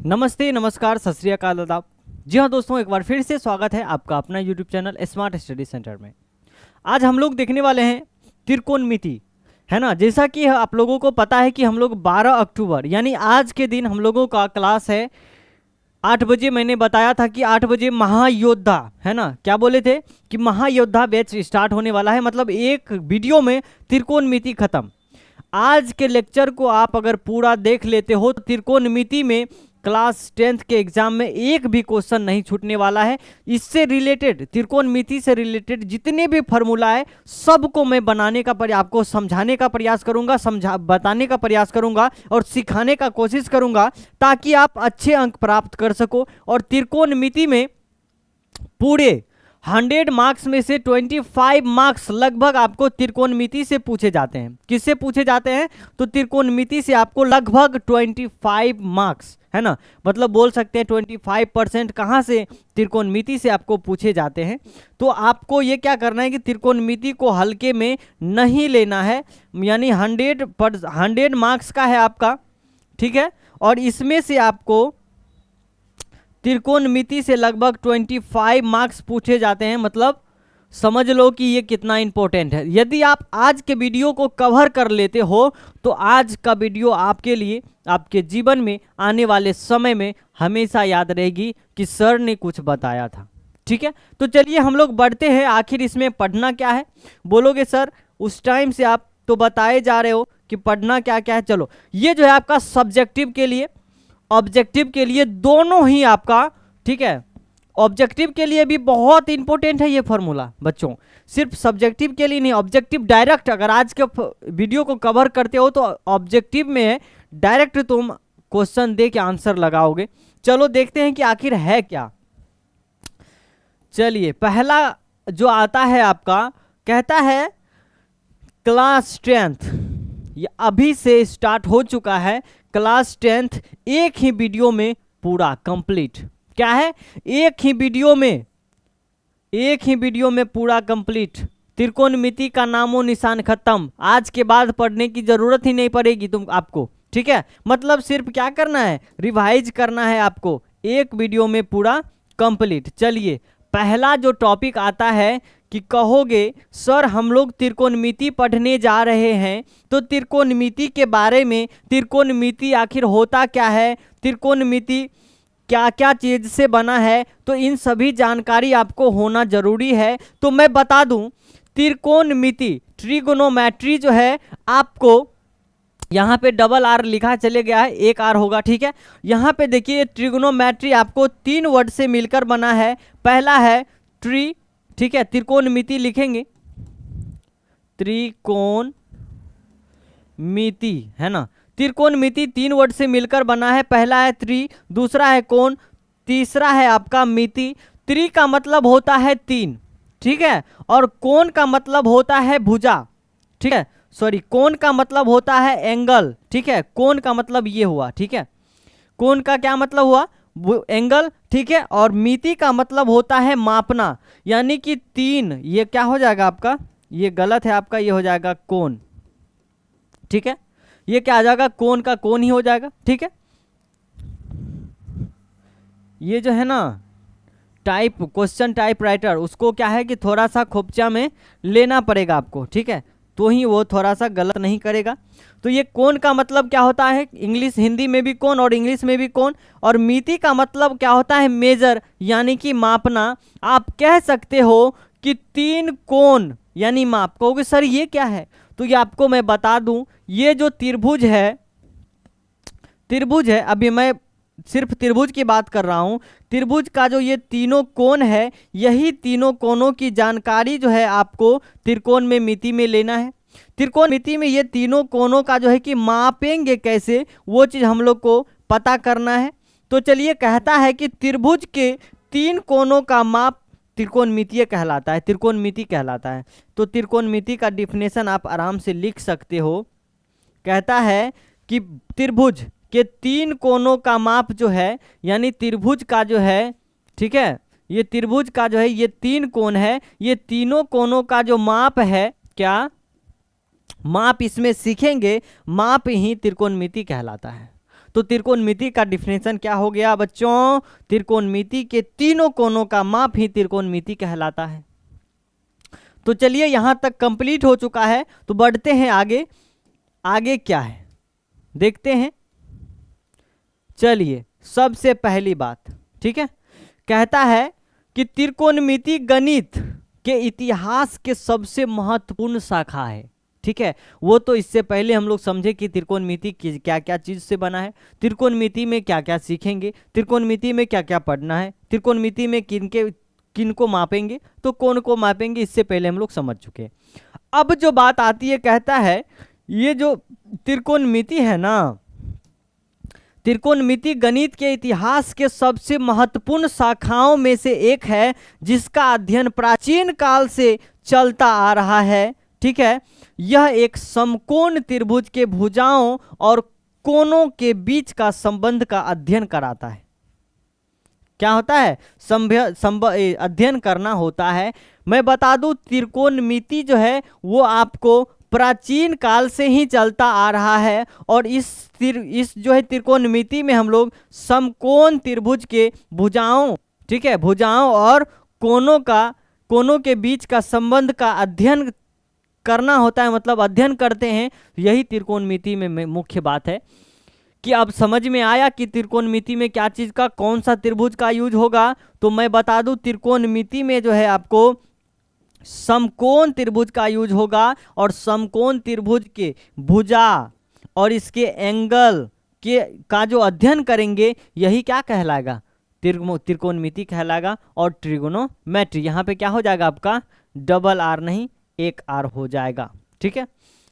नमस्ते, नमस्कार, सत श्री अकाल, आदाब। जी हाँ दोस्तों, एक बार फिर से स्वागत है आपका अपना YouTube channel smart study centre में। आज हम लोग देखने वाले हैं त्रिकोणमिति, है ना। जैसा कि आप लोगों को पता है कि हम लोग 12 अक्टूबर यानी आज के दिन हम लोगों का क्लास है 8 बजे। मैंने बताया था कि 8 बजे महायोद्धा, है ना, क्या बोले थे कि महायोद्धा बैच स्टार्ट होने वाला है। मतलब एक वीडियो में त्रिकोणमिति खत्म। आज के लेक्चर को आप अगर पूरा देख लेते हो तो त्रिकोणमिति में क्लास 10th के एग्जाम में एक भी क्वेश्चन नहीं छूटने वाला है। इससे रिलेटेड, त्रिकोणमिति से रिलेटेड जितने भी फॉर्मूला है सबको मैं बनाने का आपको समझाने का प्रयास करूंगा, बताने का प्रयास करूंगा और सिखाने का कोशिश करूंगा ताकि आप अच्छे अंक प्राप्त कर सको। और त्रिकोणमिति में पूरे 100 मार्क्स में से 25 मार्क्स लगभग आपको त्रिकोणमिति से पूछे जाते हैं। किससे पूछे जाते हैं? तो त्रिकोणमिति से आपको लगभग 25 मार्क्स, है ना, मतलब बोल सकते हैं 25% कहाँ से? त्रिकोणमिति से आपको पूछे जाते हैं। तो आपको ये क्या करना है कि त्रिकोणमिति को हल्के में नहीं लेना है, यानी 100 मार्क्स का है आपका, ठीक है। और इसमें से आपको त्रिकोणमिति से लगभग 25 मार्क्स पूछे जाते हैं। मतलब समझ लो कि ये कितना इंपॉर्टेंट है। यदि आप आज के वीडियो को कवर कर लेते हो तो आज का वीडियो आपके लिए, आपके जीवन में आने वाले समय में हमेशा याद रहेगी कि सर ने कुछ बताया था, ठीक है। तो चलिए हम लोग बढ़ते हैं। आखिर इसमें पढ़ना क्या है? बोलोगे सर उस टाइम से आप तो बताए जा रहे हो कि पढ़ना क्या क्या है। चलो, ये जो है आपका सब्जेक्टिव के लिए, ऑब्जेक्टिव के लिए, दोनों ही आपका, ठीक है। ऑब्जेक्टिव के लिए भी बहुत इंपॉर्टेंट है ये फॉर्मूला बच्चों, सिर्फ सब्जेक्टिव के लिए नहीं। ऑब्जेक्टिव डायरेक्ट अगर आज के वीडियो को कवर करते हो तो ऑब्जेक्टिव में डायरेक्ट तुम क्वेश्चन दे के आंसर लगाओगे। चलो देखते हैं कि आखिर है क्या। चलिए, पहला जो आता है आपका, कहता है क्लास 10th, ये अभी से स्टार्ट हो चुका है। क्लास 10th एक ही वीडियो में पूरा कंप्लीट। क्या है? एक ही वीडियो में पूरा कंप्लीट। त्रिकोणमिति का नामो निशान खत्म। आज के बाद पढ़ने की जरूरत ही नहीं पड़ेगी आपको, ठीक है। मतलब सिर्फ क्या करना है? रिवाइज करना है आपको, एक वीडियो में पूरा कंप्लीट। चलिए, पहला जो टॉपिक आता है कि कहोगे सर हम लोग त्रिकोणमिति पढ़ने जा रहे हैं तो त्रिकोणमिति के बारे में, त्रिकोणमिति आखिर होता क्या है, त्रिकोणमिति क्या क्या चीज से बना है, तो इन सभी जानकारी आपको होना जरूरी है। तो मैं बता दूं, त्रिकोणमिति, ट्रिगोनोमेट्री जो है आपको, यहाँ पे डबल आर लिखा चले गया है, एक आर होगा, ठीक है। यहाँ पे देखिए ट्रिगोनोमेट्री आपको 3 वर्ड से मिलकर बना है। पहला है ट्री, ठीक है, त्रिकोणमिति लिखेंगे, त्रिकोणमिति, है ना। त्रिकोणमिति 3 वर्ड से मिलकर बना है। पहला है त्रि, दूसरा है कोण, तीसरा है आपका मिति। त्रि का मतलब होता है 3, ठीक है, और कोण का मतलब होता है भुजा, ठीक है। सॉरी, कोण का मतलब होता है एंगल, ठीक है। कोण का मतलब ये हुआ, ठीक है। कोण का क्या मतलब हुआ? एंगल, ठीक है। और मिति का मतलब होता है मापना, यानी कि 3, ये क्या हो जाएगा आपका? ये गलत है आपका, ये हो जाएगा कोण, ठीक है। ये क्या आ जाएगा? कोण का कोण ही हो जाएगा, ठीक है। ये जो है ना टाइप, क्वेश्चन टाइप राइटर, उसको क्या है कि थोड़ा सा खोपचा में लेना पड़ेगा आपको, ठीक है, तो ही वो थोड़ा सा गलत नहीं करेगा। तो ये कोण का मतलब क्या होता है? इंग्लिश, हिंदी में भी कोण और इंग्लिश में भी कोण। और मिति का मतलब क्या होता है? मेजर, यानी कि मापना। आप कह सकते हो कि 3 कोण यानी माप। कहोगे सर ये क्या है? तो ये आपको मैं बता दूं, ये जो त्रिभुज है, अभी मैं सिर्फ त्रिभुज की बात कर रहा हूं। त्रिभुज का जो ये तीनों कोण है, यही तीनों कोणों की जानकारी जो है आपको त्रिकोण में मिति में लेना है। त्रिकोणमिति में ये तीनों कोणों का जो है कि मापेंगे कैसे, वो चीज हम लोग को पता करना है। तो चलिए, कहता है कि त्रिभुज के 3 कोणों का माप त्रिकोणमितीय कहलाता है, त्रिकोणमिति कहलाता है। तो त्रिकोणमिति का डिफिनेशन आप आराम से लिख सकते हो। कहता है कि त्रिभुज के 3 कोणों का माप जो है, यानी त्रिभुज का जो है, ठीक है, ये त्रिभुज का जो है ये 3 कोण है, ये तीनों कोणों का जो माप है, क्या माप इसमें सीखेंगे, माप ही त्रिकोणमिति कहलाता है। तो त्रिकोणमिति का डिफिनेशन क्या हो गया बच्चों? त्रिकोणमिति के तीनों कोनों का माप ही त्रिकोणमिति कहलाता है। तो चलिए यहां तक कंप्लीट हो चुका है, तो बढ़ते हैं आगे। आगे क्या है देखते हैं। चलिए सबसे पहली बात, ठीक है, कहता है कि त्रिकोणमिति गणित के इतिहास के सबसे महत्वपूर्ण शाखा है। ठीक है, वो तो इससे पहले हम लोग समझे कि त्रिकोणमिति क्या क्या चीज से बना है, त्रिकोणमिति में क्या क्या सीखेंगे, त्रिकोणमिति में क्या क्या पढ़ना है, त्रिकोणमिति में किन को मापेंगे, तो कौन को मापेंगे, इससे पहले हम लोग समझ चुके हैं। अब जो बात आती है, कहता है ये जो त्रिकोणमिति है ना, त्रिकोणमिति गणित के इतिहास के सबसे महत्वपूर्ण शाखाओं में से एक है, जिसका अध्ययन प्राचीन काल से चलता आ रहा है। ठीक है, यह एक समकोण त्रिभुज के भुजाओं और कोनों के बीच का संबंध का अध्ययन कराता है। क्या होता है? अध्ययन करना होता है। मैं बता दूं, त्रिकोणमिति जो है वो आपको प्राचीन काल से ही चलता आ रहा है, और इस जो है त्रिकोणमिति में हम लोग समकोण त्रिभुज के भुजाओं, ठीक है, भुजाओं और कोनों के बीच का संबंध का अध्ययन करना होता है, मतलब अध्ययन करते हैं। यही त्रिकोणमिति में मुख्य बात है कि अब समझ में आया कि त्रिकोणमिति में क्या चीज का, कौन सा त्रिभुज का यूज होगा। तो मैं बता दूं, त्रिकोणमिति में जो है आपको समकोण त्रिभुज का यूज होगा, और समकोण त्रिभुज के भुजा और इसके एंगल का जो अध्ययन करेंगे, यही क्या कहलाएगा? त्रिकोणमिति कहलाएगा। और ट्रिगोनोमेट्री, यहाँ पे क्या हो जाएगा आपका? डबल आर नहीं, एक आर हो जाएगा। ठीक है,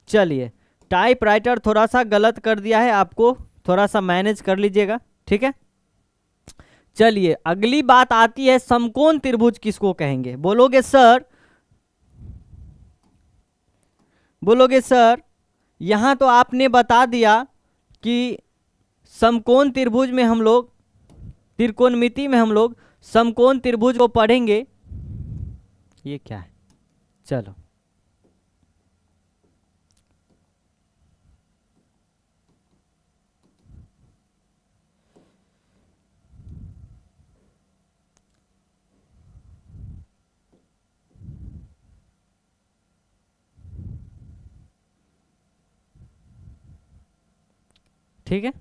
चलिए, टाइपराइटर थोड़ा सा गलत कर दिया है, आपको थोड़ा सा मैनेज कर लीजिएगा। ठीक है, चलिए अगली बात आती है, समकोण त्रिभुज किसको कहेंगे? बोलोगे सर, बोलोगे सर, यहां तो आपने बता दिया कि समकोण त्रिभुज में हम लोग, त्रिकोणमिति में हम लोग समकोण त्रिभुज को पढ़ेंगे। ये क्या है? चलो, ठीक है।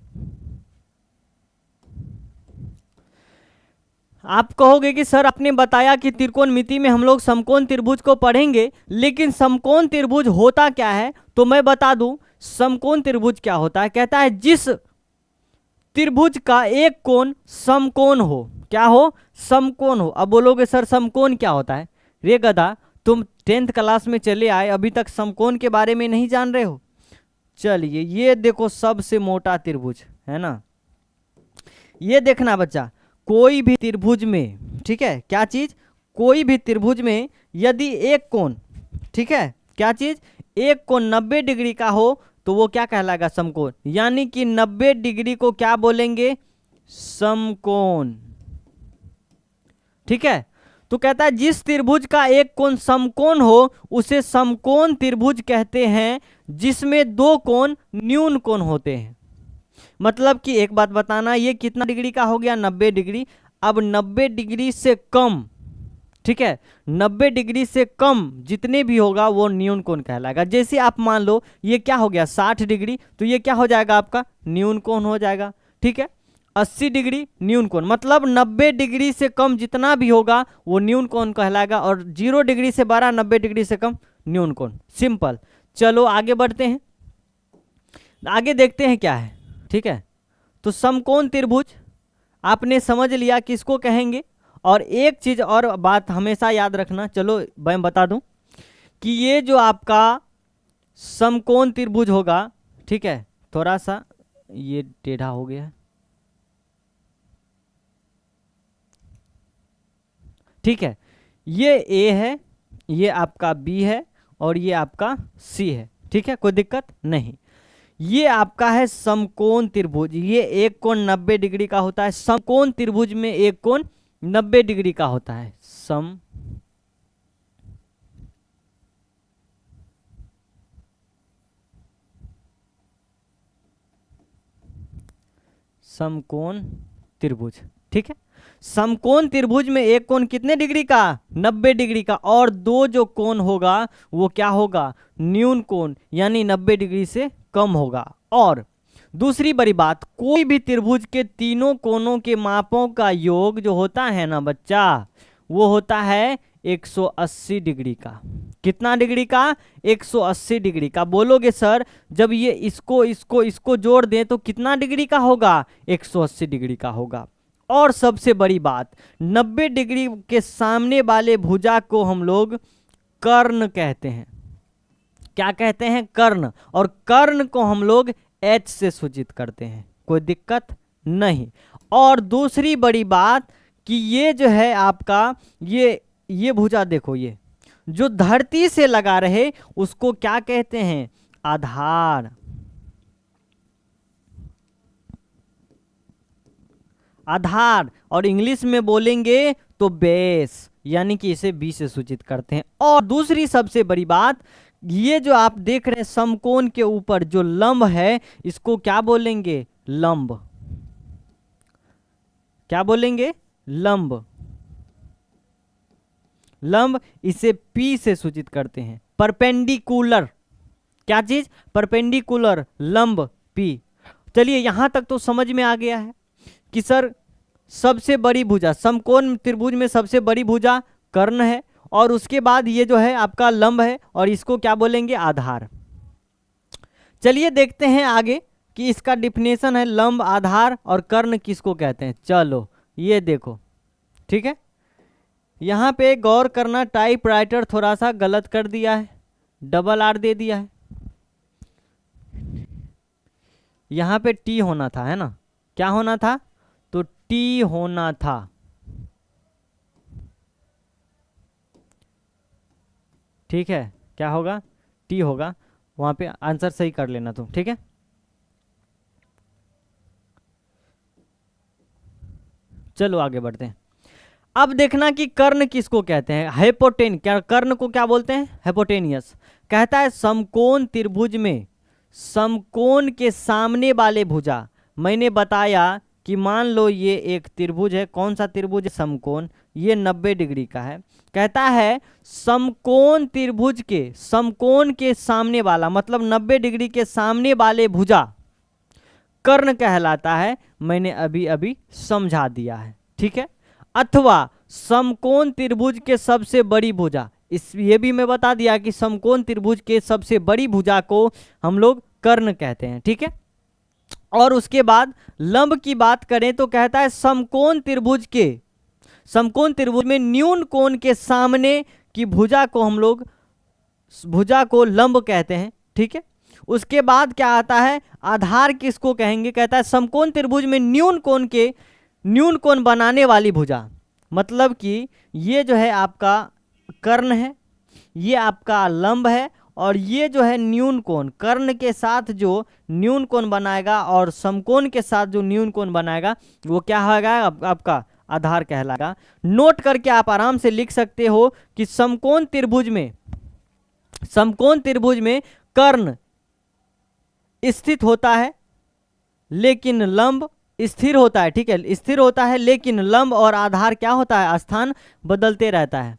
आप कहोगे कि सर आपने बताया कि त्रिकोणमिति में हम लोग समकोण त्रिभुज को पढ़ेंगे, लेकिन समकोण त्रिभुज होता क्या है? तो मैं बता दूं, समकोण त्रिभुज क्या होता है। कहता है जिस त्रिभुज का एक कोण समकोण हो। क्या हो? समकोण हो। अब बोलोगे सर समकोण क्या होता है? रे गधा, तुम 10th क्लास में चले आए, अभी तक समकोण के बारे में नहीं जान रहे हो? चलिए, ये देखो सबसे मोटा त्रिभुज है ना, ये देखना बच्चा, कोई भी त्रिभुज में, ठीक है, क्या चीज, कोई भी त्रिभुज में यदि एक कोण, ठीक है, क्या चीज, एक कोण 90 डिग्री का हो, तो वो क्या कहलाएगा? समकोण। यानी कि 90 डिग्री को क्या बोलेंगे? समकोण। ठीक है, तो कहता है जिस त्रिभुज का एक कोण समकोण हो उसे समकोण त्रिभुज कहते हैं, जिसमें दो कोण न्यून कोण होते हैं। मतलब कि एक बात बताना, ये कितना डिग्री का हो गया? 90 डिग्री। अब 90 डिग्री से कम, ठीक है, 90 डिग्री से कम जितने भी होगा वो न्यून कोण कहलाएगा। जैसे आप मान लो ये क्या हो गया? 60 डिग्री, तो ये क्या हो जाएगा आपका? न्यून कोण हो जाएगा। ठीक है, 80 डिग्री न्यून कोण, मतलब 90 डिग्री से कम जितना भी होगा वो न्यून कोण कहलाएगा, और 0 डिग्री से बड़ा, 90 डिग्री से कम न्यून कोण। सिंपल। चलो आगे बढ़ते हैं, आगे देखते हैं क्या है। ठीक है, तो समकोण त्रिभुज आपने समझ लिया किसको कहेंगे। और एक चीज और बात हमेशा याद रखना, चलो मैं बता दूं कि ये जो आपका समकोण त्रिभुज होगा, ठीक है, थोड़ा सा ये टेढ़ा हो गया है, ठीक है, ये ए है, ये आपका बी है, और ये आपका सी है। ठीक है, कोई दिक्कत नहीं। ये आपका है समकोण त्रिभुज, ये एक कोण 90 डिग्री का होता है। समकोण त्रिभुज में एक कोण 90 डिग्री का होता है। समकोण त्रिभुज। ठीक है, समकोण त्रिभुज में एक कोण कितने डिग्री का, 90 डिग्री का, और दो जो कोण होगा वो क्या होगा, न्यून कोण, यानी 90 डिग्री से कम होगा। और दूसरी बड़ी बात, कोई भी त्रिभुज के तीनों कोणों के मापों का योग जो होता है ना बच्चा, वो होता है 180 डिग्री का। कितना डिग्री का, 180 डिग्री का। बोलोगे सर जब ये इसको जोड़ दें तो कितना डिग्री का होगा, 180 डिग्री का होगा। और सबसे बड़ी बात, 90 डिग्री के सामने वाले भुजा को हम लोग कर्ण कहते हैं। क्या कहते हैं, कर्ण। और कर्ण को हम लोग H से सूचित करते हैं, कोई दिक्कत नहीं। और दूसरी बड़ी बात कि ये जो है आपका ये भुजा देखो, ये जो धरती से लगा रहे उसको क्या कहते हैं, आधार। आधार, और इंग्लिश में बोलेंगे तो बेस, यानी कि इसे बी से सूचित करते हैं। और दूसरी सबसे बड़ी बात, ये जो आप देख रहे हैं समकोण के ऊपर जो लंब है इसको क्या बोलेंगे, लंब। क्या बोलेंगे, लंब। लंब, इसे पी से सूचित करते हैं। परपेंडिकुलर, क्या चीज, परपेंडिकुलर, लंब, पी। चलिए यहां तक तो समझ में आ गया है कि सर सबसे बड़ी भुजा, समकोण त्रिभुज में सबसे बड़ी भुजा कर्ण है, और उसके बाद ये जो है आपका लंब है, और इसको क्या बोलेंगे, आधार। चलिए देखते हैं आगे कि इसका डिफिनेशन है, लंब, आधार और कर्ण किसको कहते हैं। चलो ये देखो, ठीक है, यहाँ पे गौर करना, टाइपराइटर थोड़ा सा गलत कर दिया है, डबल आर दे दिया है। यहाँ पे टी होना था, है ना, क्या होना था, तो टी होना था। ठीक है, क्या होगा, टी होगा, वहां पे आंसर सही कर लेना तुम। ठीक है, चलो आगे बढ़ते हैं। अब देखना कि कर्ण किसको कहते हैं, हाइपोटेन, क्या कर्ण को क्या बोलते हैं, हाइपोटेनियस। कहता है समकोण त्रिभुज में समकोण के सामने वाले भुजा। मैंने बताया कि मान लो ये एक त्रिभुज है, कौन सा त्रिभुज है, समकोण, ये 90 डिग्री का है। कहता है समकोण त्रिभुज के समकोण के सामने वाला, मतलब 90 डिग्री के सामने वाले भुजा कर्ण कहलाता है। मैंने अभी अभी समझा दिया है, ठीक है। अथवा समकोण त्रिभुज के सबसे बड़ी भुजा, ये भी मैं बता दिया कि समकोण त्रिभुज के सबसे बड़ी भुजा को हम लोग कर्ण कहते हैं, ठीक है। और उसके बाद लंब की बात करें तो कहता है समकोण त्रिभुज में न्यून कोण के सामने की भुजा को हम लोग भुजा को लंब कहते हैं, ठीक है। उसके बाद क्या आता है, आधार किसको कहेंगे, कहता है समकोण त्रिभुज में न्यून कोण बनाने वाली भुजा। मतलब कि ये जो है आपका कर्ण है, ये आपका लंब है, और ये जो है न्यून कोण, कर्ण के साथ जो न्यून कोण बनाएगा और समकोण के साथ जो न्यून कोण बनाएगा वो क्या होगा, आपका आधार कहलाएगा। नोट करके आप आराम से लिख सकते हो कि समकोण त्रिभुज में कर्ण स्थित होता है लेकिन लंब स्थिर होता है, ठीक है, स्थिर होता है, लेकिन लंब और आधार क्या होता है, स्थान बदलते रहता है।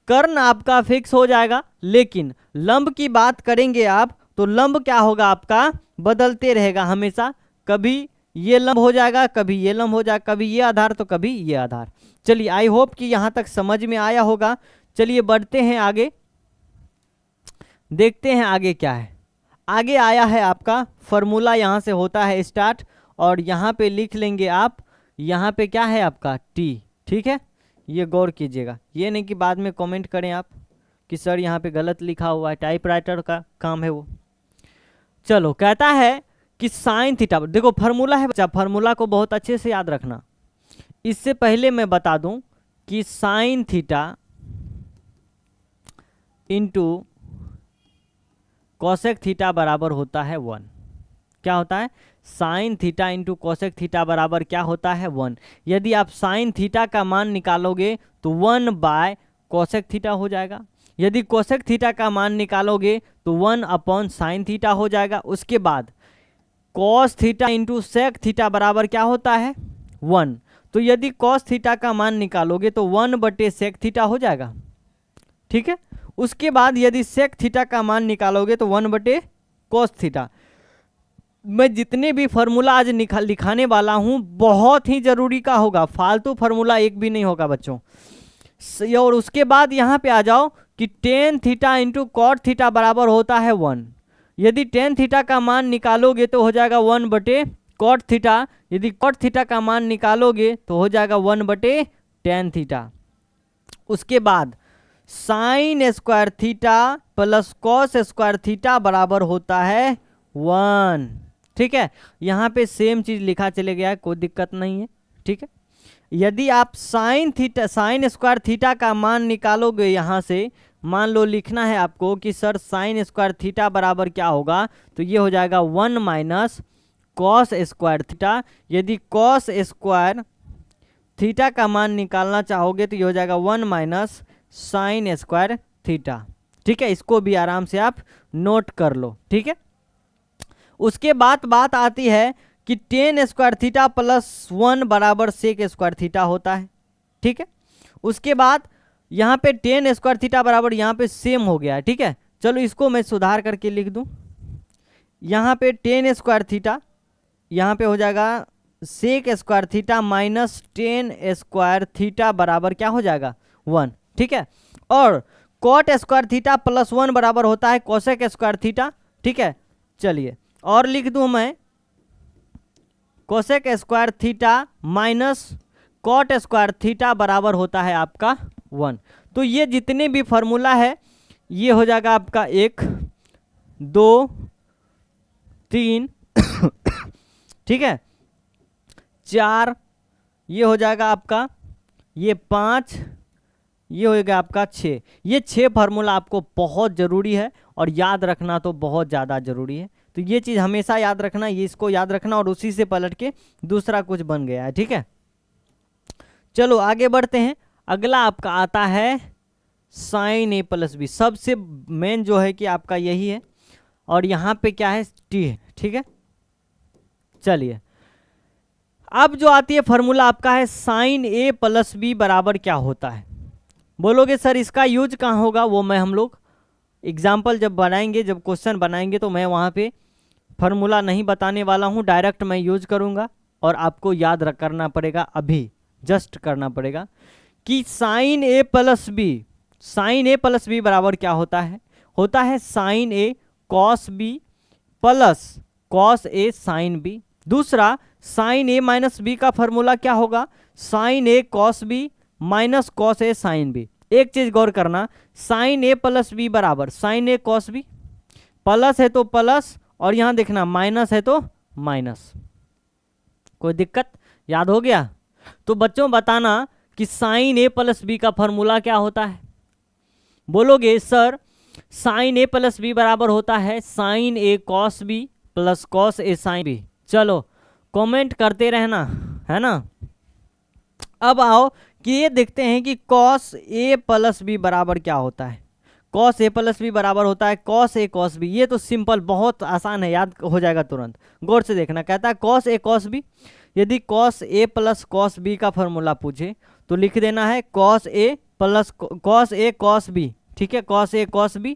कर्ण आपका फिक्स हो जाएगा, लेकिन लंब की बात करेंगे आप तो लंब क्या होगा, आपका बदलते रहेगा हमेशा। कभी ये लंब हो जाएगा, कभी ये लंब हो जाएगा, कभी ये आधार तो कभी ये आधार। चलिए आई होप कि यहाँ तक समझ में आया होगा। चलिए बढ़ते हैं आगे, देखते हैं आगे क्या है। आगे आया है आपका फॉर्मूला, यहाँ से होता है स्टार्ट, और यहाँ पे लिख लेंगे आप, यहाँ पे क्या है आपका टी, ठीक है। ये गौर कीजिएगा, ये नहीं कि बाद में कमेंट करें आप कि सर यहाँ पे गलत लिखा हुआ है, टाइपराइटर का काम है वो। चलो कहता है कि साइन थीटा, देखो फार्मूला है बच्चा, फार्मूला को बहुत अच्छे से याद रखना। इससे पहले मैं बता दूं कि sine theta into cosec theta बराबर होता है 1। क्या होता है, sine theta into cosec theta बराबर क्या होता है, 1। यदि आप साइन थीटा का मान निकालोगे तो 1 बाय कोसेक थीटा हो जाएगा। यदि कोसेक थीटा का मान निकालोगे तो 1 अपॉन साइन थीटा हो जाएगा। उसके बाद cos theta into sec theta बराबर क्या होता है 1। तो यदि कॉस थीटा का मान निकालोगे तो 1/सेक थीटा हो जाएगा, ठीक है। उसके बाद यदि सेक थीटा का मान निकालोगे तो 1/कॉस थीटा। मैं जितने भी फार्मूला आज लिखाने वाला हूं बहुत ही जरूरी का होगा, फालतू फार्मूला एक भी नहीं होगा बच्चों। और उसके बाद यहाँ पे आ जाओ कि tan theta into cot theta बराबर होता है 1। यदि टेन थीटा का मान निकालोगे तो हो जाएगा 1/कॉट थीटा, यदि कॉट थीटा का मान निकालोगे तो हो जाएगा 1/टेन थीटा। उसके बाद sine square theta plus cos square theta बराबर होता है 1, ठीक है। यहाँ पे सेम चीज लिखा चले गया है, कोई दिक्कत नहीं है, ठीक है। यदि आप साइन स्क्वायर थीटा का मान निकालोगे, यहाँ से मान लो लिखना है आपको कि सर साइन स्क्वायर थीटा बराबर क्या होगा, तो ये हो जाएगा 1 माइनस कॉस स्क्वायर थीटा। यदि कॉस स्क्वायर थीटा का मान निकालना चाहोगे तो ये हो जाएगा 1 माइनस साइन स्क्वायर थीटा, ठीक है। इसको भी आराम से आप नोट कर लो, ठीक है। उसके बाद बात आती है कि टेन स्क्वायर थीटा प्लस 1 बराबर सेक स्क्वायर थीटा होता है, ठीक है। उसके बाद यहाँ पे टेन स्क्वायर थीटा बराबर यहाँ पे सेम हो गया है, ठीक है। चलो इसको मैं सुधार करके लिख दूं। यहाँ पे टेन स्क्वायर थीटा, यहाँ पे हो जाएगा sec square theta minus tan square theta बराबर क्या हो जाएगा 1, ठीक है। और कॉट स्क्वायर थीटा प्लस 1 बराबर होता है कोसेक स्क्वायर थीटा, ठीक है। चलिए और लिख दूं मैं cosec square theta minus cot square theta बराबर होता है आपका 1। तो ये जितने भी फॉर्मूला है ये हो जाएगा आपका 1 2 3 ठीक है, 4, ये हो जाएगा आपका ये 5, ये होएगा आपका 6। ये 6 फार्मूला आपको बहुत ज़रूरी है और याद रखना तो बहुत ज़्यादा ज़रूरी है। तो ये चीज़ हमेशा याद रखना, ये इसको याद रखना और उसी से पलट के दूसरा कुछ बन गया है, ठीक है। चलो आगे बढ़ते हैं। अगला आपका आता है साइन ए प्लस बी, सबसे मेन जो है कि आपका यही है और यहाँ पे क्या है टी है, ठीक है। चलिए अब जो आती है फार्मूला आपका है साइन ए प्लस बी बराबर क्या होता है। बोलोगे सर इसका यूज कहाँ होगा, वो मैं हम लोग एग्जाम्पल जब बनाएंगे, जब क्वेश्चन बनाएंगे तो मैं वहाँ पे फार्मूला नहीं बताने वाला हूँ, डायरेक्ट मैं यूज करूँगा और आपको याद करना पड़ेगा, अभी जस्ट करना पड़ेगा कि साइन ए प्लस बी बराबर क्या होता है। होता है sign A cos B plus cos A sine B. दूसरा साइन ए माइनस बी का फार्मूला क्या होगा, sign A cos B minus cos A sine B. एक चीज गौर करना, साइन ए प्लस बी बराबर साइन ए कॉस बी, प्लस है तो प्लस और यहां देखना माइनस है तो माइनस। कोई दिक्कत, याद हो गया। तो बच्चों बताना कि साइन ए प्लस बी का फार्मूला क्या होता है। बोलोगे सर साइन ए प्लस बी बराबर होता है sign A cos B plus cos A sine B. चलो कमेंट करते रहना, है ना। अब आओ कि ये देखते हैं कि कॉस ए प्लस बी बराबर क्या होता है। कॉस ए प्लस बी बराबर होता है कॉस ए कॉस बी। ये तो सिंपल, बहुत आसान है, याद हो जाएगा तुरंत। गौर से देखना, कहता है कॉस ए कॉस बी। यदि cos A plus cos B का फॉर्मूला पूछे तो लिख देना है cos A plus cos A cos B, ठीक है, कॉस ए कॉस बी।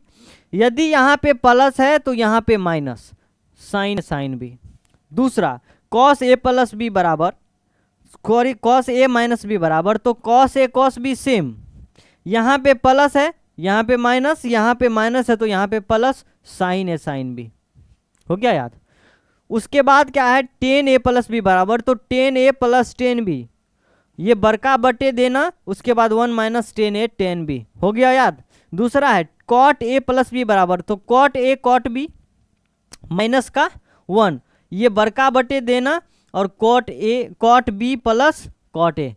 यदि यहाँ पे प्लस है तो यहाँ पे माइनस साइन साइन बी। दूसरा कॉस ए प्लस बी बराबर कॉस ए माइनस बी बराबर, तो cos A cos B same, यहाँ पे प्लस है यहाँ पे माइनस, यहाँ पे माइनस है तो यहाँ पे प्लस साइन ए साइन बी। हो गया याद। उसके बाद क्या है टेन ए प्लस बी बराबर, तो टेन ए प्लस टेन बी, ये बड़का बटे देना, उसके बाद 1 माइनस टेन ए टेन बी। हो गया याद। दूसरा है कॉट ए प्लस बी बराबर, तो cot A cot B minus का 1, ये बड़का बटे देना और cot B plus cot A.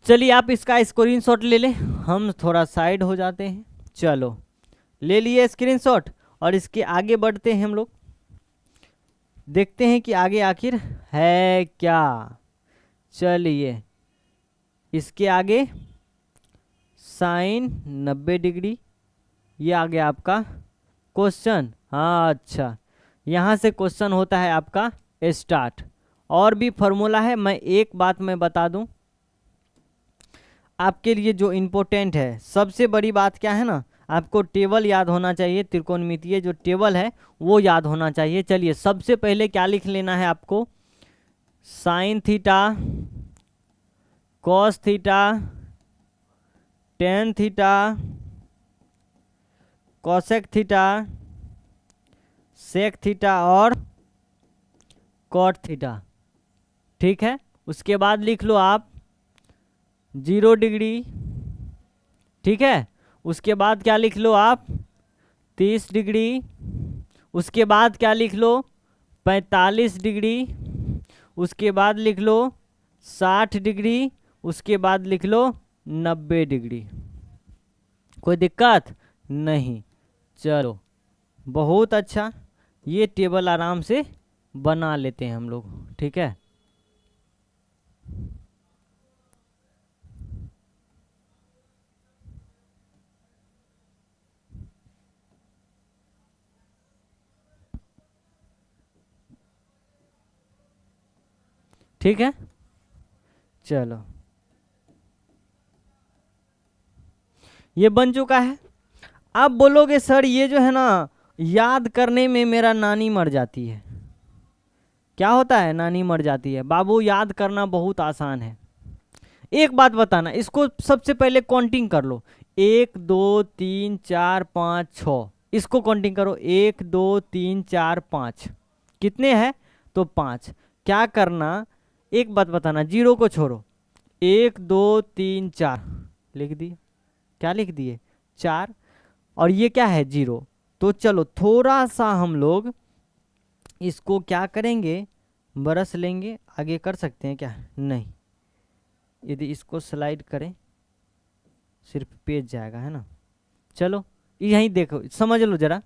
चलिए आप इसका स्क्रीनशॉट ले लें, हम थोड़ा साइड हो जाते हैं। चलो ले लिए स्क्रीनशॉट और इसके आगे बढ़ते हैं हम लोग, देखते हैं कि आगे आखिर है क्या। चलिए इसके आगे साइन 90 डिग्री, ये आ गया आपका क्वेश्चन। हाँ अच्छा, यहाँ से क्वेश्चन होता है आपका स्टार्ट। और भी फॉर्मूला है, मैं एक बात मैं बता दूं आपके लिए जो इम्पोर्टेंट है, सबसे बड़ी बात क्या है ना, आपको टेबल याद होना चाहिए, त्रिकोणमितीय जो टेबल है वो याद होना चाहिए। चलिए सबसे पहले क्या लिख लेना है आपको, sine theta, cos theta, tan theta, cosec theta, sec theta और कॉट थीटा। ठीक है, उसके बाद लिख लो आप 0 डिग्री। ठीक है, उसके बाद क्या लिख लो आप 30 डिग्री। उसके बाद क्या लिख लो 45 डिग्री। उसके बाद लिख लो 60 डिग्री। उसके बाद लिख लो 90 डिग्री। कोई दिक्कत नहीं। चलो बहुत अच्छा, ये टेबल आराम से बना लेते हैं हम लोग। ठीक है, ठीक है। चलो ये बन चुका है। आप बोलोगे सर ये जो है ना याद करने में मेरा नानी मर जाती है। क्या होता है, नानी मर जाती है। बाबू याद करना बहुत आसान है। एक बात बताना, इसको सबसे पहले काउंटिंग कर लो, 1 2 3 4 5 6। इसको काउंटिंग करो, 1 2 3 4 5। कितने हैं तो 5। क्या करना, एक बात बताना, जीरो को छोड़ो, 1 2 3 4 लिख दिए। क्या लिख दिए 4, और ये क्या है 0। तो चलो थोड़ा सा हम लोग इसको क्या करेंगे, बरस लेंगे। आगे कर सकते हैं क्या, नहीं, यदि इसको स्लाइड करें सिर्फ पेज जाएगा, है ना। चलो यहीं देखो, समझ लो जरा।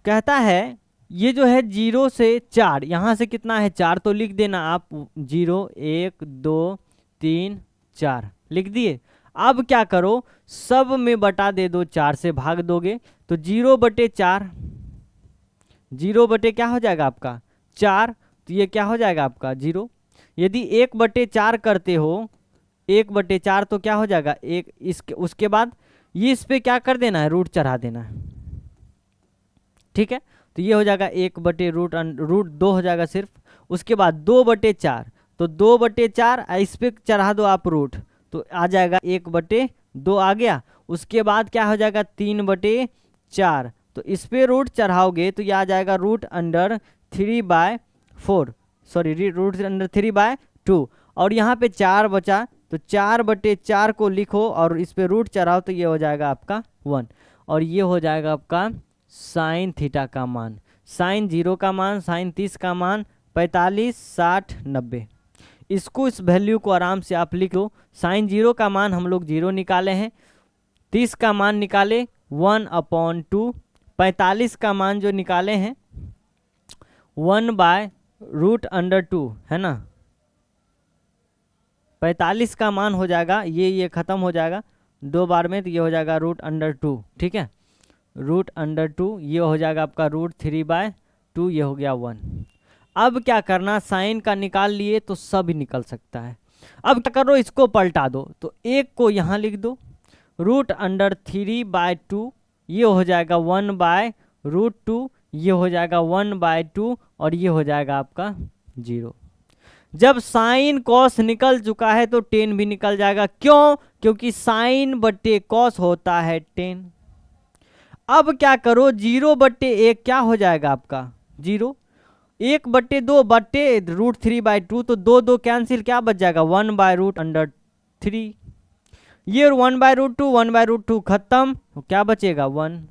कहता है ये जो है 0 से 4, यहाँ से कितना है 4, तो लिख देना आप 0 1 2 3 4 लिख दिए। अब क्या करो, सब में बटा दे दो, 4 से भाग दोगे तो 0/4, 0 क्या हो जाएगा आपका 4, तो ये क्या हो जाएगा आपका 0। यदि 1/4 करते हो, 1/4 तो क्या हो जाएगा 1। इसके उसके बाद ये इस पे क्या कर देना है, रूट चढ़ा देना है। ठीक है, तो ये हो जाएगा 1/√2 हो जाएगा सिर्फ। उसके बाद 2/4, तो 2/4 इस पे चढ़ा दो आप रूट, तो आ जाएगा 1/2 आ गया। उसके बाद क्या हो जाएगा 3/4, तो इस पे रूट चढ़ाओगे तो ये आ जाएगा √3/4, सॉरी √3/2। और यहाँ पे 4 बचा, तो 4/4 को लिखो और इस पे रूट चढ़ाओ, तो ये हो जाएगा आपका 1। और ये हो जाएगा आपका साइन थीटा का मान, साइन 0 का मान, साइन 30 का मान, 45 60 90। इसको इस वैल्यू को आराम से आप लिख लो। साइन 0 का मान हम लोग 0 निकाले हैं, 30 का मान निकाले 1/2, 45 का मान जो निकाले हैं 1/√2, है ना। 45 का मान हो जाएगा, ये खत्म हो जाएगा 2 बार में, तो ये हो जाएगा √2। ठीक है, √2 ये हो जाएगा आपका √3/2, ये हो गया 1। अब क्या करना, साइन का निकाल लिए तो सब ही निकल सकता है। अब क्या करो, इसको पलटा दो, तो एक को यहाँ लिख दो, √3/2 ये हो जाएगा 1/√2, ये हो जाएगा 1/2, और ये हो जाएगा आपका 0। जब साइन कॉस निकल चुका है तो टेन भी निकल जाएगा। क्यों, क्योंकि साइन बट्टे कॉस होता है 10। अब क्या करो, 0/1 क्या हो जाएगा आपका 0, 1/2 बट्टे √3/2, तो 2 2 कैंसिल, क्या बच जाएगा 1/√3। ये 1/√2 1/√2 खत्म, तो क्या बचेगा 1।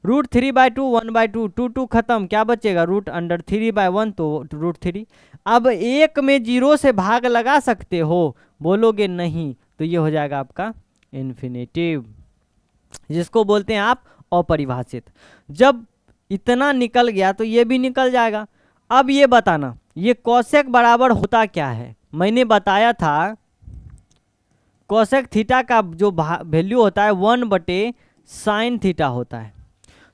√3/2 1/2 2 2 खत्म, क्या बचेगा √3/1, तो √3। अब एक में 0 से भाग लगा सकते हो, बोलोगे नहीं, तो ये हो जाएगा आपका इन्फिनेटिव, जिसको बोलते हैं आप अपरिभाषित। जब इतना निकल गया तो ये भी निकल जाएगा। अब ये बताना, ये कोसेक बराबर होता क्या है। मैंने बताया था कोसेक थीटा का जो वैल्यू होता है 1/sin थीटा होता है।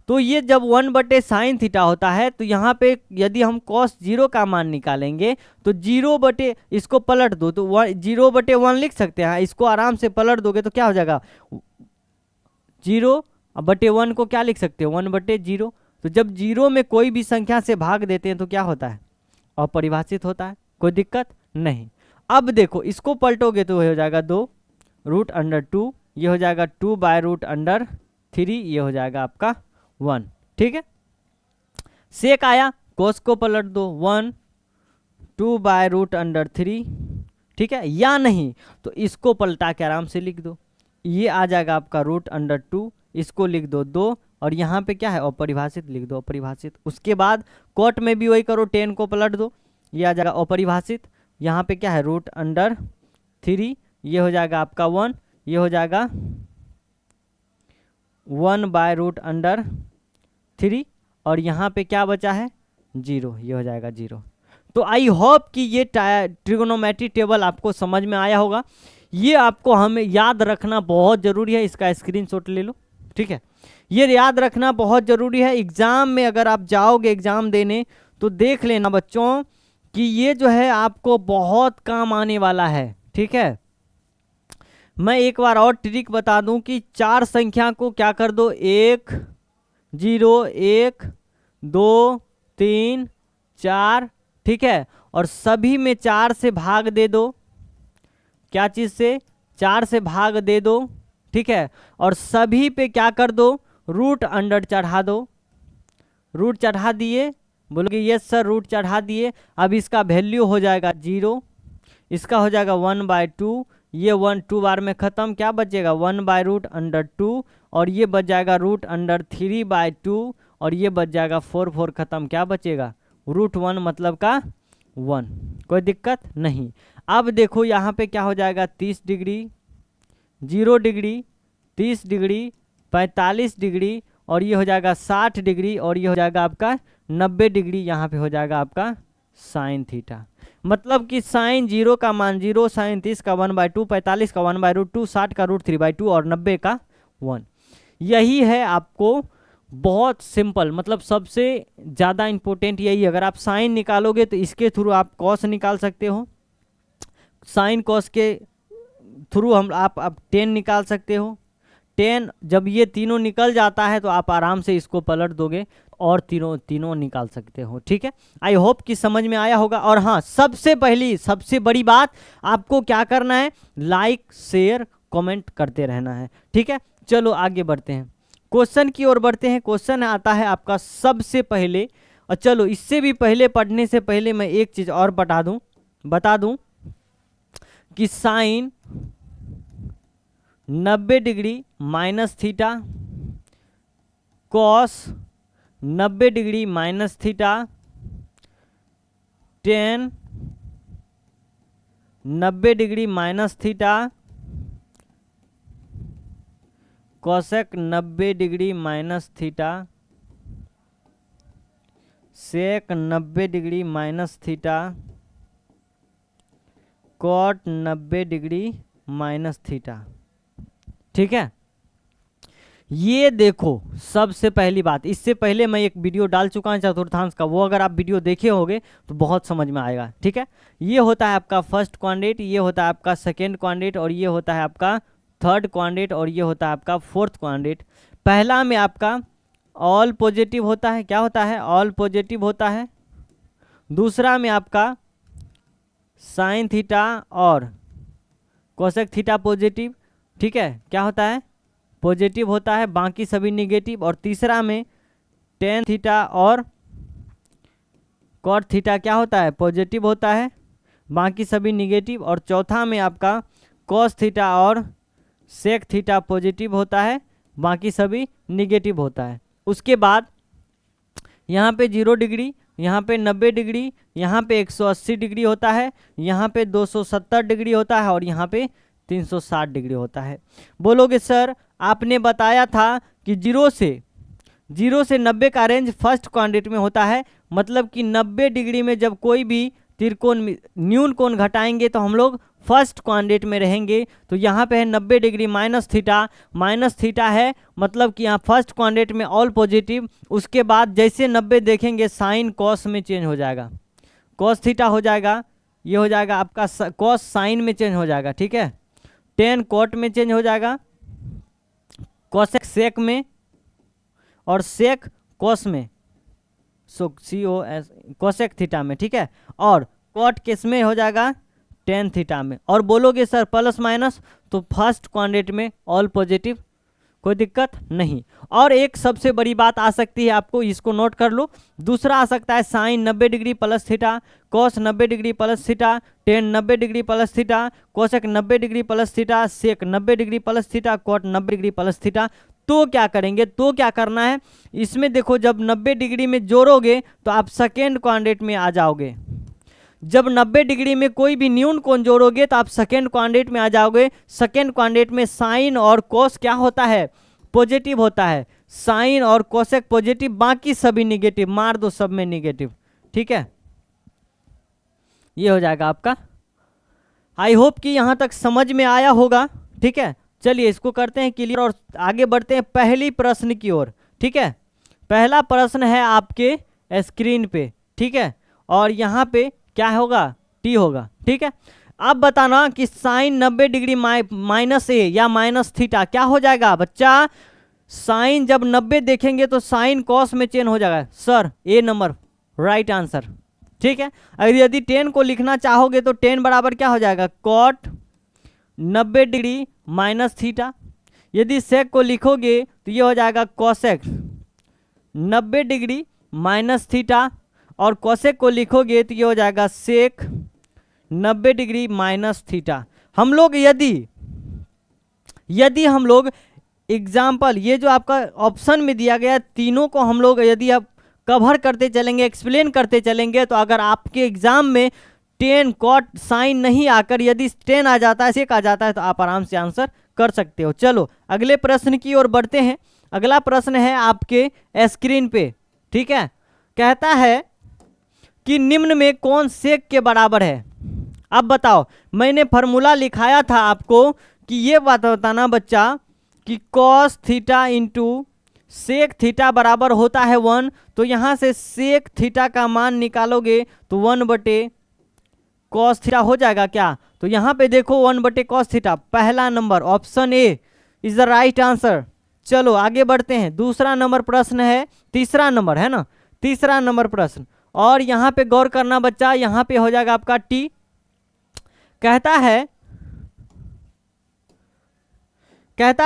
तो ये जब 1/sin थीटा होता है तो यहाँ पे यदि हम cos 0 का मान निकालेंगे तो 0 इसको पलट दो तो 0/1 लिख सकते हैं। इसको आराम से पलट दोगे तो क्या हो जाएगा, 0/1 को क्या लिख सकते हो, 1/0। तो जब 0 में कोई भी संख्या से भाग देते हैं तो क्या होता है, अपरिभाषित होता है, कोई दिक्कत नहीं। अब देखो इसको पलटोगे तो हो जाएगा 2√√2, ये हो जाएगा 2/√3, ये हो जाएगा आपका 1। ठीक है, सेक आया, कोस को पलट दो 1 2/√3। ठीक है, या नहीं तो इसको पलटा के आराम से लिख दो, ये आ जाएगा आपका √2, इसको लिख दो 2, और यहाँ पे क्या है अपरिभाषित लिख दो, अपरिभाषित। उसके बाद कोट में भी वही करो, 10 को पलट दो, ये आ जाएगा अपरिभाषित। यहाँ पे क्या है √3, ये हो जाएगा आपका 1, ये हो जाएगा 1/√3, और यहाँ पे क्या बचा है 0, ये हो जाएगा 0। तो आई होप कि ये ट्रिगोनोमेट्री टेबल आपको समझ में आया होगा। ये आपको हमें याद रखना बहुत ज़रूरी है, इसका स्क्रीनशॉट ले लो। ठीक है, ये याद रखना बहुत ज़रूरी है। एग्ज़ाम में अगर आप जाओगे एग्ज़ाम देने तो देख लेना बच्चों कि ये जो है आपको बहुत काम आने वाला है। ठीक है, मैं एक बार और ट्रिक बता दूं कि 4 संख्या को क्या कर दो, 1 0 1 2 3 4। ठीक है, और सभी में 4 से भाग दे दो, क्या चीज़ से, 4 से भाग दे दो। ठीक है, और सभी पे क्या कर दो, रूट अंडर चढ़ा दो। रूट चढ़ा दिए, बोलोगे यस सर रूट चढ़ा दिए। अब इसका वैल्यू हो जाएगा 0, इसका हो जाएगा 1/2, ये 1 2 बार में ख़त्म, क्या बचेगा 1/√2, और ये बच जाएगा √3/2, और ये बच जाएगा 4 4 ख़त्म, क्या बचेगा √1 मतलब का 1। कोई दिक्कत नहीं। अब देखो यहाँ पे क्या हो जाएगा 30 डिग्री, 0 डिग्री, 30 डिग्री, 45 डिग्री, और ये हो जाएगा 60 डिग्री, और ये हो जाएगा आपका 90 डिग्री। यहाँ पे हो जाएगा आपका साइन थीटा। मतलब कि साइन 0 का मान 0, साइन 30 का 1/2, 45 का 1/√2, 60 का √3/2 और 90 का 1। यही है आपको बहुत सिंपल, मतलब सबसे ज़्यादा इम्पोर्टेंट यही। अगर आप साइन निकालोगे तो इसके थ्रू आप कॉस निकाल सकते हो, साइन कॉस के थ्रू आप 10 निकाल सकते हो। 10 जब ये तीनों निकल जाता है तो आप आराम से इसको पलट दोगे और तीनों निकाल सकते हो। ठीक है, आई होप कि समझ में आया होगा। और हाँ, सबसे बड़ी बात आपको क्या करना है, लाइक शेयर कमेंट करते रहना है। ठीक है, चलो आगे बढ़ते हैं, क्वेश्चन की ओर बढ़ते हैं। क्वेश्चन आता है आपका सबसे पहले, और चलो इससे भी पहले पढ़ने से पहले मैं एक चीज़ और बता दूं कि sine 90 degree minus theta, cos 90 degree minus theta, tan 90 degree minus theta, cosec 90 degree minus theta, sec 90 degree minus theta, cot 90 degree minus theta. ठीक है, ये देखो सबसे पहली बात, इससे पहले मैं एक वीडियो डाल चुका हूँ चतुर्थांश का, वो अगर आप वीडियो देखे होंगे तो बहुत समझ में आएगा। ठीक है, ये होता है आपका फर्स्ट क्वाड्रेंट, ये होता है आपका सेकेंड क्वाड्रेंट, और ये होता है आपका थर्ड क्वाड्रेंट, और ये होता है आपका फोर्थ क्वाड्रेंट। पहला में आपका ऑल पॉजिटिव होता है, क्या होता है ऑल पॉजिटिव होता है। दूसरा में आपका साइन थीटा और कोसेक थीटा पॉजिटिव। ठीक है, क्या होता है पॉजिटिव होता है, बाकी सभी निगेटिव। और तीसरा में टेन थीटा और कॉट थीटा क्या होता है पॉजिटिव होता है, बाकी सभी निगेटिव। और चौथा में आपका कॉस थीटा और सेक थीटा पॉजिटिव होता है, बाकी सभी निगेटिव होता है। उसके बाद यहाँ पे 0 डिग्री, यहाँ पे 90 डिग्री, यहाँ पे 180 डिग्री होता है, यहाँ पे 270 डिग्री होता है, और यहाँ पे 360 डिग्री होता है। बोलोगे सर आपने बताया था कि 0 से 90 का रेंज फर्स्ट क्वाड्रेंट में होता है, मतलब कि 90 डिग्री में जब कोई भी त्रिकोण न्यून कोण घटाएंगे तो हम लोग फर्स्ट क्वाड्रेंट में रहेंगे तो यहाँ पे है 90 डिग्री माइनस थीटा है, मतलब कि यहाँ फर्स्ट क्वाड्रेंट में ऑल पॉजिटिव। उसके बाद जैसे 90 देखेंगे साइन कॉस में चेंज हो जाएगा, कॉस थीटा हो जाएगा, ये हो जाएगा आपका कॉस साइन में चेंज हो जाएगा, ठीक है। टेन कॉट में चेंज हो जाएगा, कॉसेक सेक में, और सेक कॉस में, COS कॉसेक थीटा में, ठीक है। और कॉट किस में हो जाएगा, टेन थीटा में। और बोलोगे सर प्लस माइनस, तो फर्स्ट क्वाड्रेंट में ऑल पॉजिटिव, कोई दिक्कत नहीं। और एक सबसे बड़ी बात आ सकती है आपको, इसको नोट कर लो। दूसरा आ सकता है sine 90 degree plus theta, cos 90 degree plus theta, tan 90 degree plus theta, cosec 90 degree plus theta, sec 90 degree plus theta, cot 90 degree plus theta. तो क्या करेंगे, तो क्या करना है, इसमें देखो जब 90 डिग्री में जोड़ोगे तो आप सेकेंड क्वाड्रेंट में आ जाओगे। जब 90 डिग्री में कोई भी न्यून कोण जोड़ोगे तो आप सेकेंड क्वाड्रेंट में आ जाओगे। सेकेंड क्वाड्रेंट में साइन और कोस क्या होता है, पॉजिटिव होता है। साइन और कोसेक पॉजिटिव, बाकी सभी निगेटिव, मार दो सब में निगेटिव, ठीक है। ये हो जाएगा आपका। आई होप कि यहाँ तक समझ में आया होगा, ठीक है। चलिए इसको करते हैं क्लियर और आगे बढ़ते हैं पहली प्रश्न की ओर, ठीक है। पहला प्रश्न है आपके स्क्रीन पे, ठीक है। और यहाँ पे क्या होगा, टी होगा, ठीक है। अब बताना कि साइन 90 डिग्री माइनस ए या माइनस थीटा क्या हो जाएगा बच्चा। साइन जब 90 देखेंगे तो साइन कॉस में चेंज हो जाएगा। सर ए नंबर राइट आंसर, ठीक है। अगर यदि 10 को लिखना चाहोगे तो 10 बराबर क्या हो जाएगा, कॉट 90 डिग्री माइनस थीटा। यदि सेक को लिखोगे तो ये हो जाएगा कॉसेक 90 डिग्री माइनस थीटा, और कोसेक को लिखोगे तो ये हो जाएगा सेक 90 डिग्री माइनस थीटा। हम लोग यदि हम लोग एग्जाम्पल, ये जो आपका ऑप्शन में दिया गया तीनों को हम लोग यदि आप कवर करते चलेंगे, एक्सप्लेन करते चलेंगे, तो अगर आपके एग्जाम में 10 कॉट साइन नहीं आकर यदि 10 आ जाता है, सेक आ जाता है, तो आप आराम से आंसर कर सकते हो। चलो अगले प्रश्न की ओर बढ़ते हैं। अगला प्रश्न है आपके स्क्रीन पे, ठीक है। कहता है कि निम्न में कौन सेक के बराबर है। अब बताओ, मैंने फॉर्मूला लिखाया था आपको कि ये बात बताना बच्चा कि cos theta into sec theta बराबर होता है 1। तो यहाँ से सेक थीटा का मान निकालोगे तो 1/cos थीटा हो जाएगा क्या। तो यहाँ पे देखो 1/cos थीटा, पहला number option A is the right answer. चलो आगे बढ़ते हैं। दूसरा नंबर प्रश्न है, तीसरा नंबर है ना, तीसरा नंबर प्रश्न। और यहाँ पे गौर करना बच्चा, यहाँ पे हो जाएगा आपका टी। कहता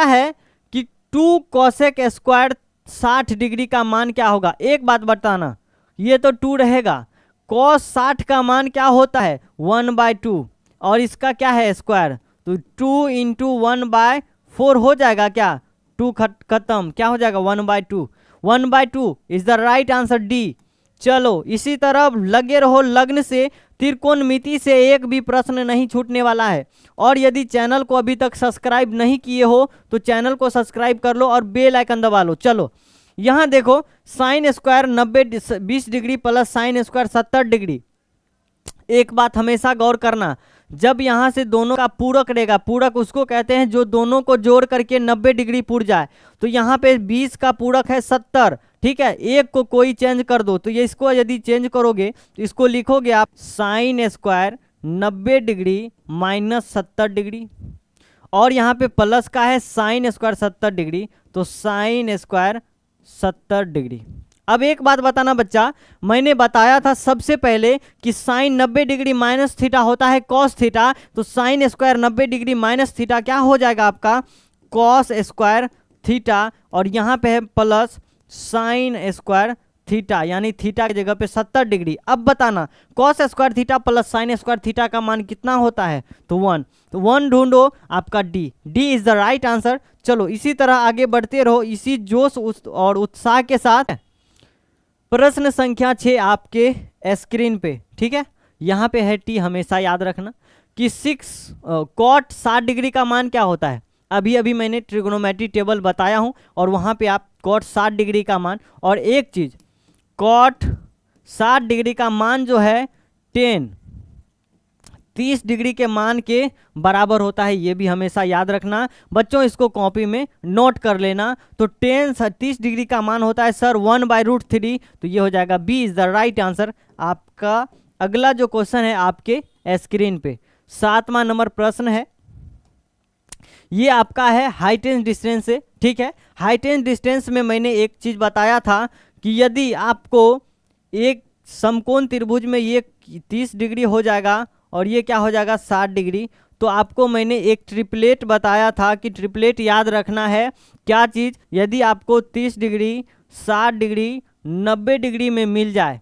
है कि 2 कोसेक स्क्वायर 60 डिग्री का मान क्या होगा। एक बात बताना, ये तो 2 रहेगा, cos 60 का मान क्या होता है 1/2, और इसका क्या है स्क्वायर, तो 2 × 1/4 हो जाएगा क्या, 2 खत्म, क्या हो जाएगा 1/2। 1/2 is the right answer D. चलो इसी तरह लगे रहो लग्न से, त्रिकोणमिति से एक भी प्रश्न नहीं छूटने वाला है। और यदि चैनल को अभी तक सब्सक्राइब नहीं किए हो तो चैनल को सब्सक्राइब कर लो और बेल आइकन दबा लो। चलो यहाँ देखो, sine square 20 degree plus sine square 70 degree. एक बात हमेशा गौर करना, जब यहाँ से दोनों का पूरक रहेगा, पूरक उसको कहते हैं जो दोनों को जोड़ करके 90 डिग्री पुर जाए। तो यहाँ पे 20 का पूरक है 70, ठीक है। एक को कोई चेंज कर दो, तो ये इसको यदि चेंज करोगे तो इसको लिखोगे आप sine square 90 degree minus 70 degree, और यहाँ पे प्लस का है साइन स्क्वायर 70 डिग्री, तो साइन स्क्वायर 70 डिग्री। अब एक बात बताना बच्चा, मैंने बताया था सबसे पहले कि साइन 90 डिग्री माइनस थीटा होता है कॉस थीटा, तो sine square 90 degree minus theta क्या हो जाएगा आपका कॉस स्क्वायर थीटा, और यहाँ पे है प्लस साइन स्क्वायर थीटा, यानी थीटा की जगह पे 70 डिग्री। अब बताना cos square theta plus sine square theta का मान कितना होता है, तो 1। तो 1 ढूंढो, आपका D is the right answer. चलो इसी तरह आगे बढ़ते रहो इसी जोश और उत्साह के साथ। प्रश्न संख्या 6 आपके स्क्रीन पे, ठीक है। यहाँ पे है टी, हमेशा याद रखना कि 6 कॉट 60 डिग्री का मान क्या होता है। अभी मैंने ट्रिग्नोमेट्री टेबल बताया हूँ, और वहाँ पे आप कॉट 60 डिग्री का मान, और एक चीज़ कॉट 60 डिग्री का मान जो है 30 डिग्री के मान के बराबर होता है, ये भी हमेशा याद रखना बच्चों, इसको कॉपी में नोट कर लेना। तो 30 डिग्री का मान होता है सर 1/√3, तो ये हो जाएगा B is the right answer आपका। अगला जो क्वेश्चन है आपके स्क्रीन पे 7वां नंबर प्रश्न है, ये आपका है हाइट एंड डिस्टेंस से, ठीक है। हाइट एंड डिस्टेंस में मैंने एक चीज बताया था कि यदि आपको एक समकोण त्रिभुज में ये 30 डिग्री हो जाएगा और ये क्या हो जाएगा 60 डिग्री, तो आपको मैंने एक ट्रिपलेट बताया था कि ट्रिपलेट याद रखना है। क्या चीज़? यदि आपको 30 डिग्री 60 डिग्री 90 डिग्री में मिल जाए,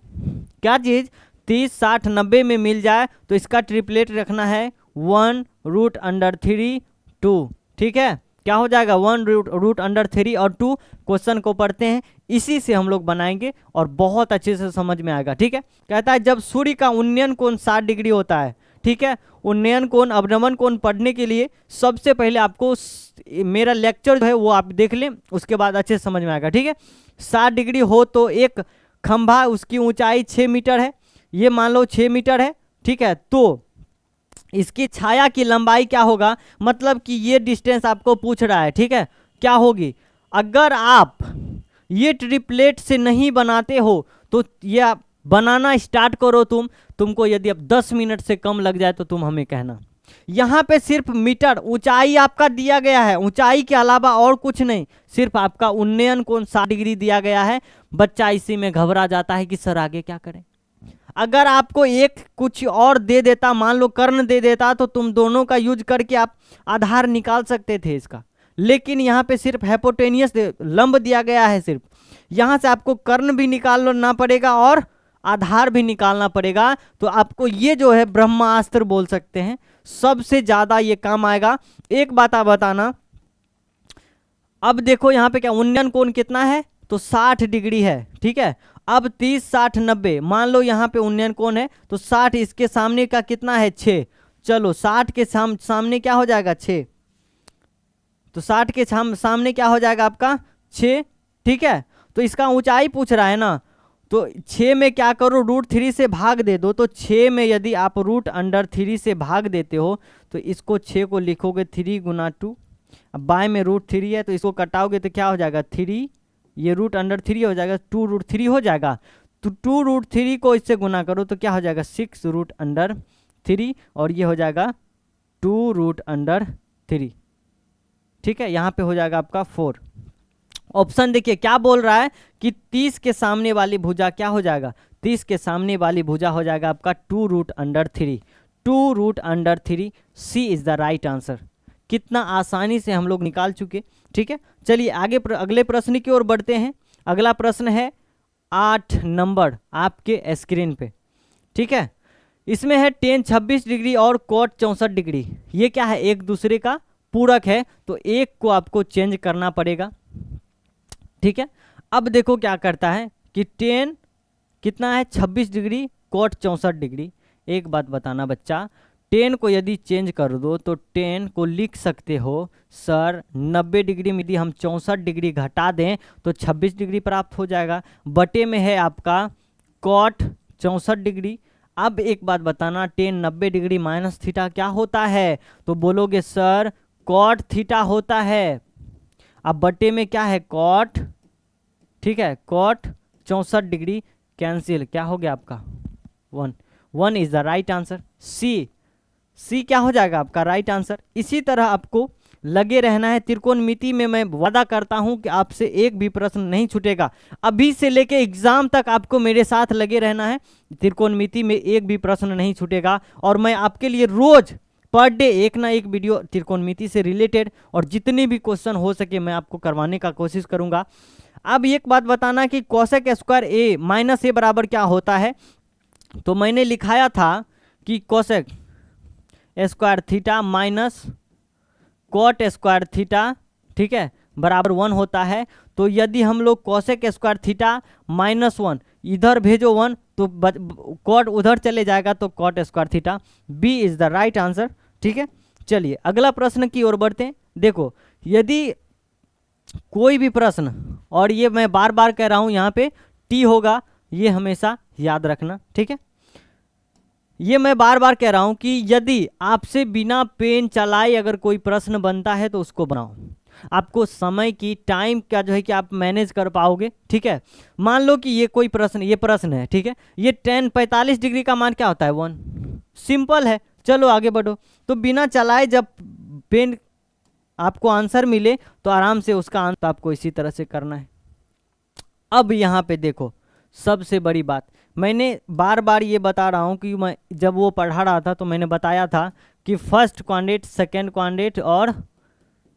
क्या चीज़ 30 60 90 में मिल जाए, तो इसका ट्रिपलेट रखना है 1√√3 2, ठीक है। क्या हो जाएगा 1√√3 और 2। क्वेश्चन को पढ़ते हैं, इसी से हम लोग बनाएंगे और बहुत अच्छे से समझ में आएगा, ठीक है। कहता है जब सूर्य का उन्नयन कोण 60 डिग्री होता है, ठीक है। उन्नयन कोण अवनमन कोण पढ़ने के लिए सबसे पहले आपको मेरा लेक्चर जो है वो आप देख लें, उसके बाद अच्छे से समझ में आएगा, ठीक है। 60 डिग्री हो तो एक खंभा, उसकी ऊंचाई 6 मीटर है, ये मान लो 6 मीटर है, ठीक है। तो इसकी छाया की लंबाई क्या होगा, मतलब कि ये डिस्टेंस आपको पूछ रहा है, ठीक है, क्या होगी। अगर आप ये ट्रिपलेट से नहीं बनाते हो तो ये आप बनाना स्टार्ट करो, तुमको यदि अब 10 मिनट से कम लग जाए तो तुम हमें कहना। यहाँ पे सिर्फ मीटर ऊंचाई आपका दिया गया है, ऊंचाई के अलावा और कुछ नहीं, सिर्फ आपका उन्नयन कोण 60 डिग्री दिया गया है। बच्चा इसी में घबरा जाता है कि सर आगे क्या करें। अगर आपको एक कुछ और दे देता, मान लो कर्ण दे देता, तो तुम दोनों का यूज करके आप आधार निकाल सकते थे इसका, लेकिन यहाँ पे सिर्फ हाइपोटेनियस लंब दिया गया है, सिर्फ यहाँ से आपको कर्ण भी निकालना पड़ेगा और आधार भी निकालना पड़ेगा। तो आपको ये जो है ब्रह्मास्त्र बोल सकते हैं, सबसे ज्यादा ये काम आएगा। एक बात आप बताना, अब देखो यहाँ पे क्या उन्नयन कोण कितना है, तो 60 डिग्री है, ठीक है। अब 30 60 90 मान लो यहाँ पे उन्नयन कोण है, तो 60 इसके सामने का कितना है 6, चलो 60 के सामने क्या हो जाएगा 6, तो 60 के सामने क्या हो जाएगा आपका 6, ठीक है। तो इसका ऊंचाई पूछ रहा है ना, तो 6 में क्या करो √3 से भाग दे दो। तो 6 में यदि आप √3 से भाग देते हो तो इसको 6 को लिखोगे 3 × 2, अब बाएं में √3 है तो इसको कटाओगे तो क्या हो जाएगा 3, ये √3 हो जाएगा, 2√3 हो जाएगा। तो 2√3 को इससे गुना करो तो क्या हो जाएगा 6√3 और ये हो जाएगा 2√3, ठीक है। यहाँ पे हो जाएगा आपका 4। ऑप्शन देखिए क्या बोल रहा है कि 30 के सामने वाली भुजा क्या हो जाएगा, 30 के सामने वाली भुजा हो जाएगा आपका 2√3, 2√3। सी इज द राइट आंसर। कितना आसानी से हम लोग निकाल चुके, ठीक है। चलिए आगे अगले प्रश्न की ओर बढ़ते हैं। अगला प्रश्न है 8 नंबर आपके स्क्रीन पे, ठीक है। इसमें है tan 26 डिग्री और cot 64 डिग्री, ये क्या है एक दूसरे का पूरक है, तो एक को आपको चेंज करना पड़ेगा, ठीक है। अब देखो क्या करता है कि tan कितना है 26 डिग्री cot 64 डिग्री। एक बात बताना बच्चा, tan को यदि चेंज कर दो तो tan को लिख सकते हो सर 90 डिग्री में यदि हम 64 डिग्री घटा दें तो 26 डिग्री प्राप्त हो जाएगा, बटे में है आपका cot 64 डिग्री। अब एक बात बताना, tan 90 डिग्री माइनस थीटा क्या होता है, तो बोलोगे सर cot थीटा होता है। अब बटे में क्या है cot, ठीक है, cot 64 डिग्री कैंसिल, क्या हो गया आपका 1 इज द राइट आंसर। सी क्या हो जाएगा आपका राइट आंसर। इसी तरह आपको लगे रहना है त्रिकोणमिति में। मैं वादा करता हूं कि आपसे एक भी प्रश्न नहीं छूटेगा, अभी से लेके एग्जाम तक आपको मेरे साथ लगे रहना है, त्रिकोणमिति में एक भी प्रश्न नहीं छूटेगा। और मैं आपके लिए रोज पर डे एक ना एक वीडियो त्रिकोणमिति से रिलेटेड और जितने भी क्वेश्चन हो सके मैं आपको करवाने का कोशिश करूंगा। अब एक बात बताना कि cosec square A minus A बराबर क्या होता है, तो मैंने लिखाया था कि cosec square theta minus cot square theta, ठीक है, बराबर 1 होता है। तो यदि हम लोग कोसेक स्क्वायर थीटा -1 इधर भेजो 1 तो कॉट उधर चले जाएगा, तो cot square theta. B is the right answer, ठीक है। चलिए अगला प्रश्न की ओर बढ़ते हैं। देखो यदि कोई भी प्रश्न, और ये मैं बार बार कह रहा हूं यहाँ पे टी होगा, ये हमेशा याद रखना, ठीक है। ये मैं बार बार कह रहा हूं कि यदि आपसे बिना पेन चलाए अगर कोई प्रश्न बनता है तो उसको बनाओ। आपको समय की टाइम का जो है कि आप मैनेज कर पाओगे। ठीक है, मान लो कि ये कोई प्रश्न, ये प्रश्न है, ठीक है, ये 45 डिग्री का मान क्या होता है 1। सिंपल है, चलो आगे बढ़ो। तो बिना चलाए जब पेन आपको आंसर मिले तो आराम से उसका आंसर आपको इसी तरह से करना है। अब यहाँ पे देखो सबसे बड़ी बात, मैंने बार बार ये बता रहा हूँ कि मैं जब वो पढ़ा रहा था तो मैंने बताया था कि फर्स्ट क्वाड्रेंट, सेकंड क्वाड्रेंट और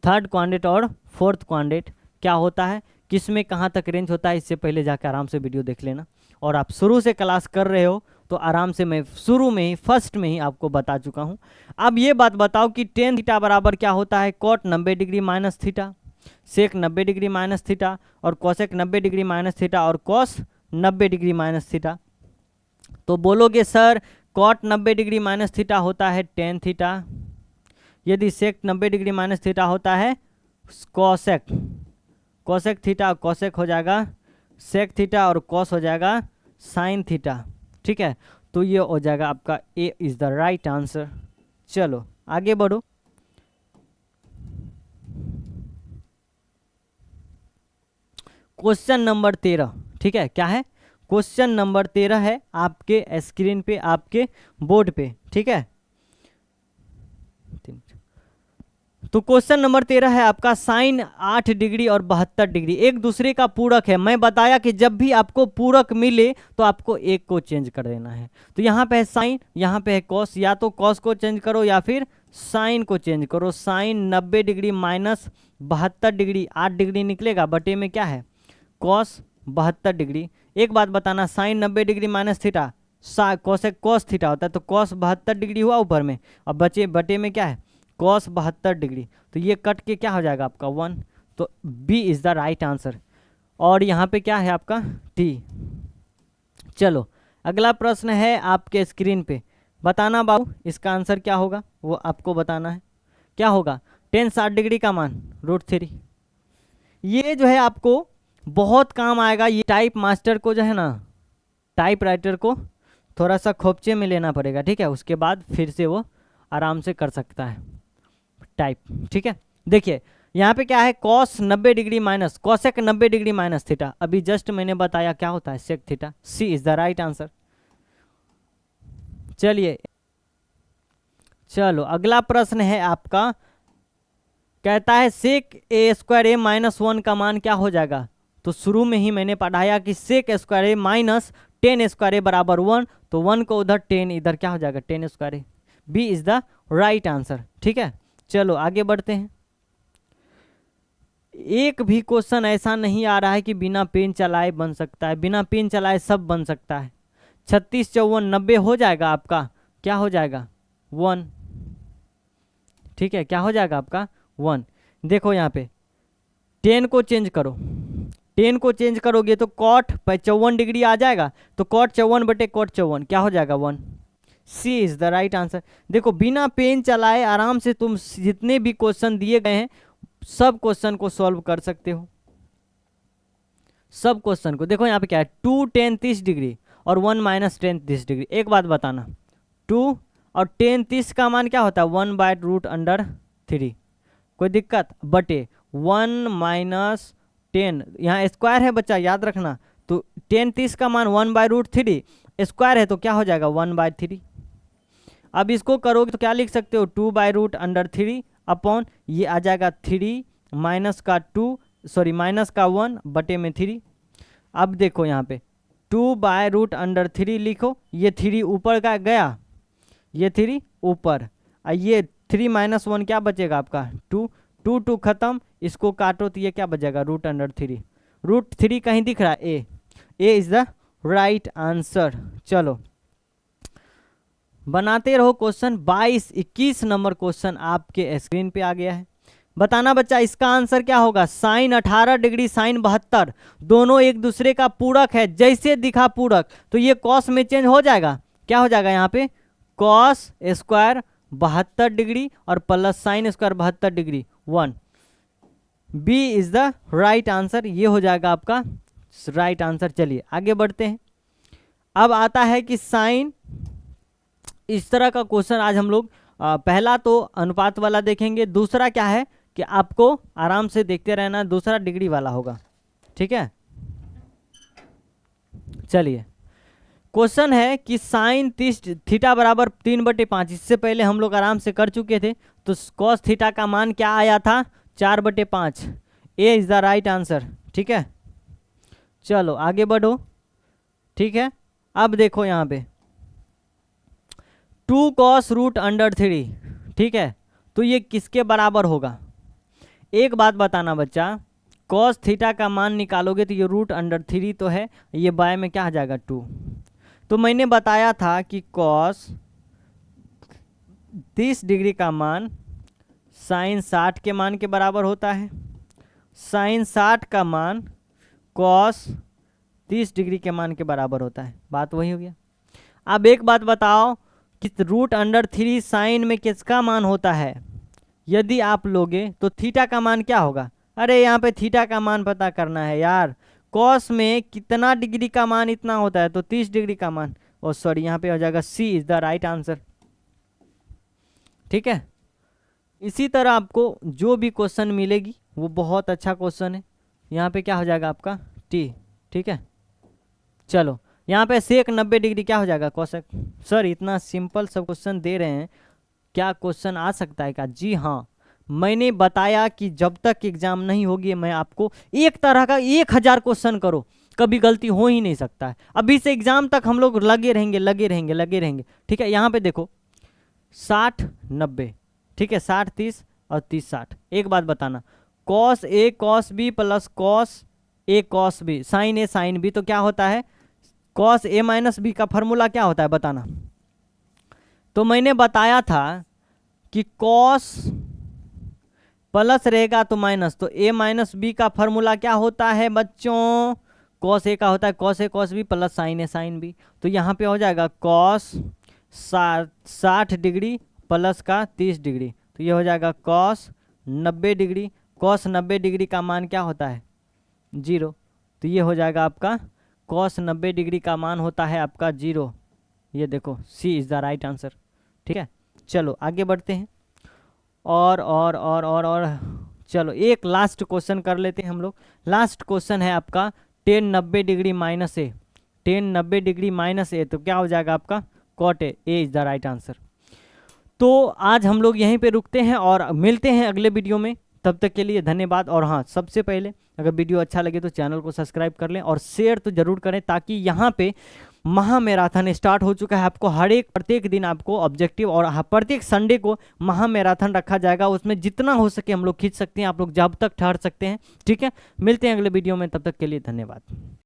थर्ड क्वाड्रेंट और फोर्थ क्वाड्रेंट क्या होता है, किस में कहाँ तक रेंज होता है। इससे पहले जाकर आराम से वीडियो देख लेना। और आप शुरू से क्लास कर रहे हो तो आराम से मैं शुरू में ही फर्स्ट में ही आपको बता चुका हूँ। अब ये बात बताओ कि टेन थीटा बराबर क्या होता है, cot 90 degree minus theta, sec 90 degree minus theta और कोसेक 90 डिग्री माइनस थीटा और कॉस 90 डिग्री माइनस थीटा। तो बोलोगे sir cot 90 degree minus theta होता है टेन थीटा, यदि सेक 90 डिग्री माइनस थीटा होता है कोसेक, कोसेक थीटा कोसेक हो जाएगा सेक थीटा और कॉस हो जाएगा साइन थीटा। ठीक है, तो ये हो जाएगा आपका ए इज द राइट आंसर। चलो आगे बढ़ो। क्वेश्चन नंबर 13, ठीक है, क्या है, क्वेश्चन नंबर 13 है आपके स्क्रीन पे, आपके बोर्ड पे। ठीक है, तो क्वेश्चन नंबर 13 है आपका साइन 8 डिग्री और 72 डिग्री एक दूसरे का पूरक है। मैं बताया कि जब भी आपको पूरक मिले तो आपको एक को चेंज कर देना है। तो यहाँ पे है साइन, यहाँ पे है कॉस, या तो कॉस को चेंज करो या फिर साइन को चेंज करो। Sine 90 degree minus 72 degree, 8 degree निकलेगा, बटे में क्या है कॉस 72 डिग्री। एक बात बताना, sine 90 degree minus theta cosec cos theta होता है, तो कॉस 72 डिग्री हुआ ऊपर में, अब बचे बटे में क्या है कॉस 72 डिग्री। तो ये कट के क्या हो जाएगा आपका 1, तो B is the right answer. और यहाँ पे क्या है आपका टी। चलो अगला प्रश्न है आपके स्क्रीन पे, बताना बाबू इसका आंसर क्या होगा, वो आपको बताना है। क्या होगा, टेन 60 डिग्री का मान √3। ये जो है आपको बहुत काम आएगा। ये टाइप मास्टर को जो है ना, टाइप राइटर को थोड़ा सा खोपचे में लेना पड़ेगा। ठीक है, उसके बाद फिर से वो आराम से कर सकता है टाइप। ठीक है, देखिए यहाँ पे क्या है cos 90 degree minus cosec 90 degree minus theta, अभी जस्ट मैंने बताया क्या होता है sec theta. C is the right answer. चलिए चलो अगला प्रश्न है आपका, कहता है सेक ए स्क्वायर ए माइनस 1 का मान क्या हो जाएगा। तो शुरू में ही मैंने पढ़ाया कि sec square A minus tan square ए बराबर 1, तो 1 को उधर 10 इधर क्या हो जाएगा tan square A. B is the right answer. ठीक है, चलो आगे बढ़ते हैं। एक भी क्वेश्चन ऐसा नहीं आ रहा है कि बिना पेन चलाए बन सकता है, बिना पेन चलाए सब बन सकता है। 36 54 90 हो जाएगा आपका, क्या हो जाएगा 1। ठीक है, क्या हो जाएगा आपका 1। देखो यहाँ पे 10 को चेंज करो, 10 को चेंज करोगे तो कॉट 54 डिग्री आ जाएगा, तो कॉट 54 बटे कॉट 54 क्या हो जाएगा 1। सी इज द राइट आंसर। देखो बिना पेन चलाए आराम से तुम जितने भी क्वेश्चन दिए गए हैं सब क्वेश्चन को सॉल्व कर सकते हो, सब क्वेश्चन को। देखो यहाँ पे क्या है 2 10 30 डिग्री और 1 माइनस 10 30 डिग्री। एक बात बताना 2 और 10 30 का मान क्या होता है 1/√3, कोई दिक्कत, बटे 1 माइनस 10, यहाँ स्क्वायर है बच्चा याद रखना, तो 10 30 का मान 1/√3 स्क्वायर है तो क्या हो जाएगा 1/3। अब इसको करोगे तो क्या लिख सकते हो 2/√3 अपॉन ये आ जाएगा 3 माइनस का 2 सॉरी माइनस का 1 बटे में 3। अब देखो यहाँ पे 2/√3 लिखो, ये 3 ऊपर का गया, ये 3 ऊपर, ये 3 माइनस 1 क्या बचेगा आपका 2, 2 2 खत्म, इसको काटो तो ये क्या बचेगा √3। √3 कहीं दिख रहा है ए इज द राइट आंसर। चलो बनाते रहो क्वेश्चन। 22 21 नंबर क्वेश्चन आपके स्क्रीन पे आ गया है। बताना बच्चा इसका आंसर क्या होगा। साइन 18 डिग्री साइन 72 दोनों एक दूसरे का पूरक है, जैसे दिखा पूरक तो ये कॉस में चेंज हो जाएगा, क्या हो जाएगा यहाँ पे कॉस स्क्वायर 72 डिग्री और plus sine square 72 degree 1। B is the right answer, ये हो जाएगा आपका राइट आंसर। चलिए आगे बढ़ते हैं। अब आता है कि साइन इस तरह का क्वेश्चन आज हम लोग पहला तो अनुपात वाला देखेंगे, दूसरा क्या है कि आपको आराम से देखते रहना, दूसरा डिग्री वाला होगा, ठीक है। चलिए क्वेश्चन है कि साइन 30 थीटा बराबर 3/5, इससे पहले हम लोग आराम से कर चुके थे। तो कॉस थीटा का मान क्या आया था 4/5। ए इज द राइट आंसर, ठीक है। चलो आगे बढ़ो, ठीक है। अब देखो यहाँ पे 2 cos √3, ठीक है। तो ये किसके बराबर होगा? एक बात बताना बच्चा, कॉस थीटा का मान निकालोगे तो ये √3 तो है, ये बाय में क्या आ जाएगा 2। तो मैंने बताया था कि कॉस 30 डिग्री का मान साइन 60 के मान के बराबर होता है, साइन 60 का मान कॉस 30 डिग्री के मान के बराबर होता है। बात वही हो गया। अब एक बात बताओ कि √3 साइन में किसका मान होता है? यदि आप लोगे तो थीटा का मान क्या होगा? अरे यहाँ पे थीटा का मान पता करना है यार। कॉस में कितना डिग्री का मान इतना होता है, तो 30 डिग्री का मान। और सॉरी यहाँ पे हो जाएगा सी इज द राइट आंसर, ठीक है। इसी तरह आपको जो भी क्वेश्चन मिलेगी वो बहुत अच्छा क्वेश्चन है। यहाँ पे क्या हो जाएगा आपका टी, ठीक है। चलो यहाँ पे सेक 90 डिग्री क्या हो जाएगा कोसेक। सर इतना सिंपल सब क्वेश्चन दे रहे हैं, क्या क्वेश्चन आ सकता है क्या? जी हाँ, मैंने बताया कि जब तक एग्जाम नहीं होगी मैं आपको एक तरह का 1000 क्वेश्चन करो, कभी गलती हो ही नहीं सकता है। अभी से एग्जाम तक हम लोग लगे रहेंगे लगे रहेंगे लगे रहेंगे, ठीक है। यहाँ पे देखो 60 90, ठीक है, 60 30 और 30 60। एक बात बताना, cos A cos B plus cos A cos B sign A sine B, तो क्या होता है कॉस ए माइनस बी का फॉर्मूला क्या होता है बताना। तो मैंने बताया था कि कॉस प्लस रहेगा तो माइनस, तो ए माइनस बी का फॉर्मूला क्या होता है बच्चों? कॉस ए का होता है cos A cos B plus sign A sine B. तो यहाँ पे हो जाएगा कॉस 60 डिग्री प्लस का 30 डिग्री, तो ये हो जाएगा कॉस 90 डिग्री। कॉस 90 डिग्री का मान क्या होता है 0, तो ये हो जाएगा आपका कॉस 90 डिग्री का मान होता है आपका 0। ये देखो सी इज़ द राइट आंसर, ठीक है। चलो आगे बढ़ते हैं और चलो एक लास्ट क्वेश्चन कर लेते हैं हम लोग। लास्ट क्वेश्चन है आपका tan 90 degree minus A, tan 90 degree minus A, तो क्या हो जाएगा आपका cot A is the right answer. तो आज हम लोग यहीं पे रुकते हैं और मिलते हैं अगले वीडियो में। तब तक के लिए धन्यवाद। और हाँ, सबसे पहले अगर वीडियो अच्छा लगे तो चैनल को सब्सक्राइब कर लें और शेयर तो जरूर करें, ताकि यहाँ पे महामैराथन स्टार्ट हो चुका है। आपको प्रत्येक दिन आपको ऑब्जेक्टिव और प्रत्येक संडे को महामैराथन रखा जाएगा, उसमें जितना हो सके हम लोग खींच सकते हैं, आप लोग जब तक ठहर सकते हैं, ठीक है। मिलते हैं अगले वीडियो में, तब तक के लिए धन्यवाद।